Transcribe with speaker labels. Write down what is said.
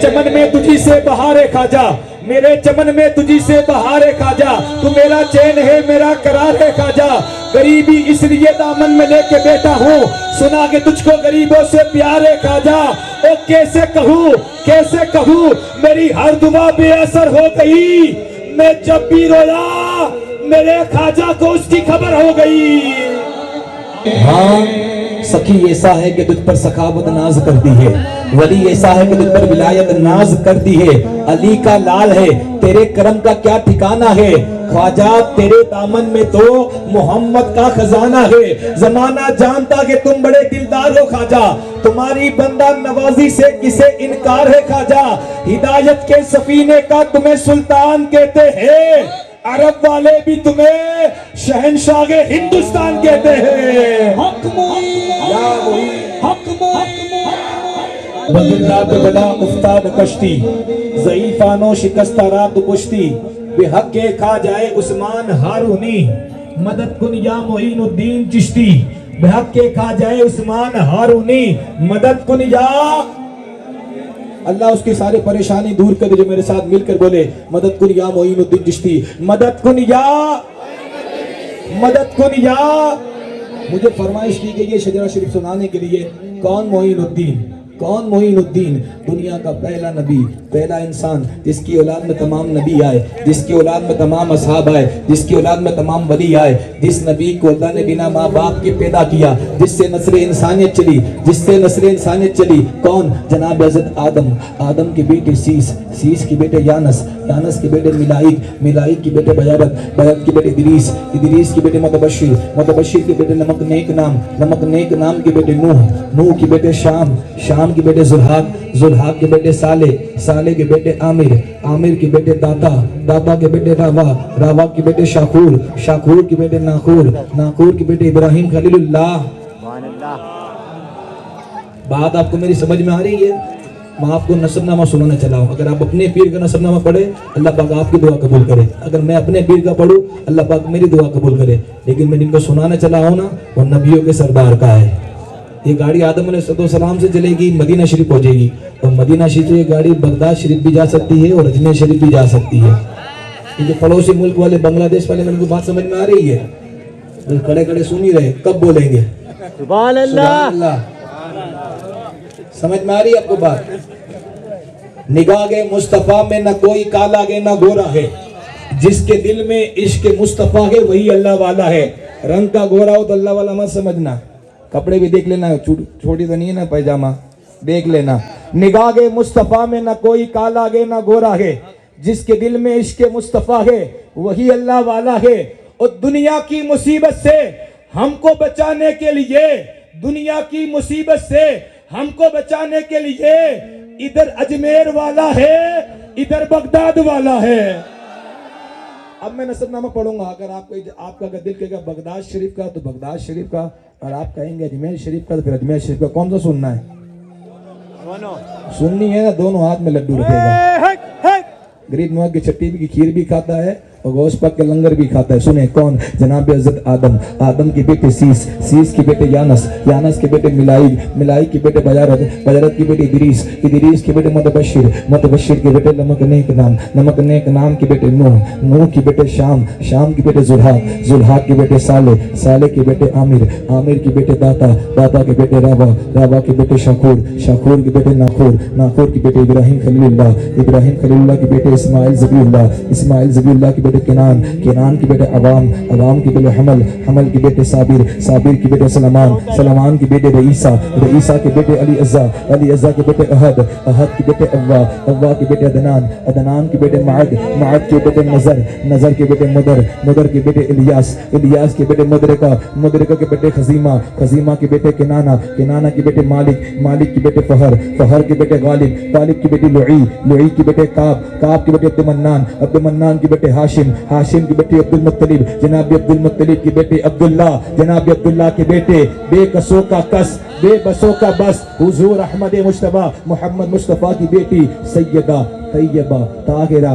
Speaker 1: چمن میں تجھی سے بہار خواجہ، میرے چمن میں تجھی سے بہار خواجہ، تو میرا چین ہے میرا قرار ہے خواجہ، غریبی اس لیے دامن میں لے کے بیٹھا ہوں، سنا کہ تجھ کو غریبوں سے پیار ہے خواجہ، او کیسے کہوں میری ہر دعا بے اثر ہو گئی، میں جب بھی رویا میرے خواجہ کو اس کی خبر ہو گئی۔ ہاں سخی ایسا ہے کہ تجھ پر سخاوت ناز کرتی ہے، ولی ایسا ہے کہ تجھ پر ولایت ناز کرتی ہے، علی کا لال ہے تیرے کرم کا کیا ٹھکانہ ہے، خواجہ تیرے دامن میں تو محمد کا خزانہ ہے، زمانہ جانتا کہ تم بڑے دلدار ہو خواجہ، تمہاری بندہ نوازی سے کسے انکار ہے خواجہ، ہدایت کے سفینے کا تمہیں سلطان کہتے ہیں، عرب والے بھی تمہیں شہنشاہ ہندوستان کہتے ہیں۔ بغداد بڑا افتاد کشتی، ضعیفانو شکستہ رات پشتی، بے حق کے کھا جائے عثمان ہارونی، مدد کن یا معین الدین چشتی، بے حق کے کھا جائے عثمان ہارونی، مدد کن یا اللہ اس کی سارے پریشانی دور کر دے، جو میرے ساتھ مل کر بولے مدد کن یا معین الدین چشتی، مدد کن یا مجھے فرمائش کی گئی ہے شجرہ شریف سنانے کے لیے، کون معین الدین؟ دنیا کا پہلا نبی، پہلا انسان جس کی اولاد میں تمام نبی آئے، جس کی اولاد میں تمام اصحاب آئے، جس کی اولاد میں تمام ولی آئے، جس نبی کو اللہ نے بنا ماں باپ کے پیدا کیا، جس سے نسل انسانیت چلی، کون؟ جناب حضرت آدم کے بیٹے سیس کے بیٹے یانس کے بیٹے ملائک کے بیٹے بیعت کے بیٹے ادریس کے بیٹے متبشر کے بیٹے نمک نیک نام کے بیٹے نوح کے بیٹے شام کے بیٹے زلحاق کے بیٹے صالح کے بیٹے عامر کے بیٹے داتا کے بیٹے راوا کے بیٹے شاخور کے بیٹے ناخور کے بیٹے ابراہیم خلیل اللہ۔ بات آپ کو میری سمجھ میں آ رہی ہے؟ میں آپ کو نسب نامہ سنانا چلا ہوں، اگر آپ اپنے پیر کا نسب نامہ پڑھے اللہ پاک آپ کی دعا قبول کرے، اگر میں اپنے پیر کا پڑھوں اللہ پاک میری دعا قبول کرے، لیکن میں جن کو سنانا چلا ہوں نا وہ نبیوں کے سردار کا ہے۔ یہ گاڑی آدم علیہ السلام سے چلے گی، مدینہ شریف پہنچے گی، اور مدینہ شریف سے یہ گاڑی بغداد شریف بھی جا سکتی ہے اور اجمیر شریف بھی جا سکتی ہے۔ یہ جو پڑوسی ملک والے بنگلہ دیش والے، ان کو بات سمجھ میں آ رہی ہے؟ کھڑے سن ہی رہے، کب بولیں گے سبحان اللہ؟ سمجھ میں آ رہی ہے آپ کو بات؟ نگاہ مصطفیٰ میں نہ کوئی کالا گے نہ گورا ہے، جس کے دل میں عشق مصطفیٰ ہے وہی اللہ والا ہے۔ رنگ کا گورا ہو تو اللہ والا مت سمجھنا، کپڑے بھی دیکھ لینا، چھوٹی تو نہیں ہے نا پیجامہ، دیکھ لینا۔ نگاہ مصطفیٰ میں نہ کوئی کالا گے نہ گورا ہے، جس کے دل میں عشق مصطفیٰ ہے وہی اللہ والا ہے۔ اور دنیا کی مصیبت سے ہم کو بچانے کے لیے، دنیا کی مصیبت سے ہم کو بچانے کے لیے ادھر اجمیر والا ہے ادھر بغداد والا ہے۔ اب میں نسب نامہ پڑھوں گا، اگر آپ کا دل کہے گا بغداد شریف کا تو بغداد شریف کا، اور آپ کہیں گے اجمیر شریف کا تو پھر اجمیر شریف کا۔ کون سا سننا ہے؟ سننی ہے نا، دونوں ہاتھ میں لڈو رکھے گا۔ غریب نواز کی چٹی کی کھیر بھی کھاتا ہے اور غوث پاک کے لنگر بھی کھاتا ہے۔ سنیں کون؟ جناب حضرت آدم کے بیٹے سیس کے بیٹے یانس کے بیٹے ملائک کے بیٹے بیعت کے بیٹے ادریس کے بیٹے متبشر کے بیٹے نمک نیک نام کے بیٹے نوح کے بیٹے شام کے بیٹے زلحاق کے بیٹے صالح کے بیٹے عامر کے بیٹے داتا کے بیٹے راوا کے بیٹے شاخور کے بیٹے ناخور کے بیٹے ابراہیم خلیل اللہ کے بیٹے اسماعیل ذبی اللہ کے بیٹے کنان کے بیٹے عوام کے بیٹے حمل کے بیٹے صابر کے بیٹے سلمان کے بیٹے رئیسہ کے بیٹے علی عزا کے بیٹے احد کے بیٹے اوا کے بیٹے عدنان کے بیٹے معد کے بیٹے نظر کے بیٹے مدر کے بیٹے الیاس کے بیٹے مدرکہ کے بیٹے خزیمہ کے بیٹے کنانہ کے بیٹے مالک کے بیٹے فہر کے بیٹے غالب کی بیٹی لعی کے بیٹے کعب کے بیٹے عبد المنان کے بیٹے ہاشم کے بیٹے عبد المطلب، جناب عبد المطلب کے بیٹے عبداللہ، جناب عبداللہ کے بیٹے بے کسوں کا کس بے بسوں کا بس، حضور احمد مصطفیٰ محمد مصطفیٰ کی بیٹی سیدہ طیبہ طاہرہ